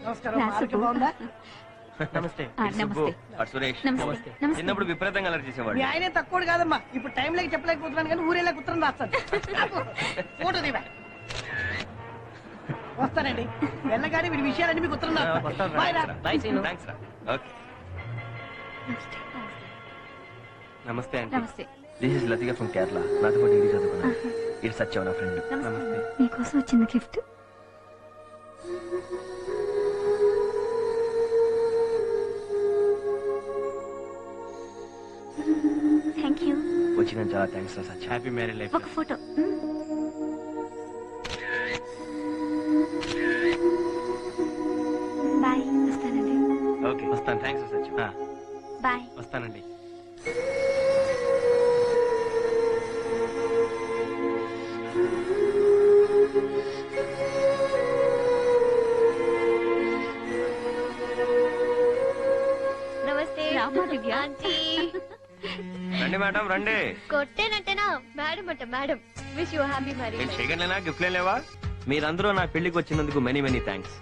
నమస్కారం. రా, ఆరోగ్యం సుబ్బు. బాగుందా? నమస్తే నమస్తే. సురేష్ నమస్తే. నమస్తే. చిన్నప్పుడు విపరీతంగా అలర్ట్ మీ చేసేవాడు. ఆయనే తక్కువ కాదమ్మా. ఇప్పుడు టైం లేక చెప్పలేకపోతున్నాను కానీ ఊరేలా ఉత్తరం రాస్తాను. ఫోటో దివా వస్తానండి. వెళ్ళగానే వీడి విషయాలన్నీ మీకు ఉత్తరం రాస్తాను. బాయ్ రా. థ్యాంక్స్ రా. ఓకే. నమస్తే ఆంటీ. నమస్తే. This is Latika from Kerala. నాతో పాటు డిగ్రీ చదువుకున్నాను. ఇటు సత్యం నా ఫ్రెండ్. నమస్తే. మీకోసం వచ్చింది గిఫ్ట్. Thank you. వచ్చిన చాలా థ్యాంక్స్ రా సత్యం. Happy marriage life. ఒక ఫోటో. బాయ్. వస్తానండి. ఓకే వస్తాను. థ్యాంక్స్ రా సత్యం. బాయ్. వస్తానండి. నమస్తే రామా దివ్య. ఆంటీ. రండి మేడం రండి. కొట్టేనంటేనా మేడం అంట మేడం. విష్ యూ హ్యాపీ నేను మ్యారేజ్. చేయగలనా గిఫ్ట్ లేవా? మీరందరూ నా పెళ్లికి వచ్చినందుకు మెనీ మెనీ థ్యాంక్స్.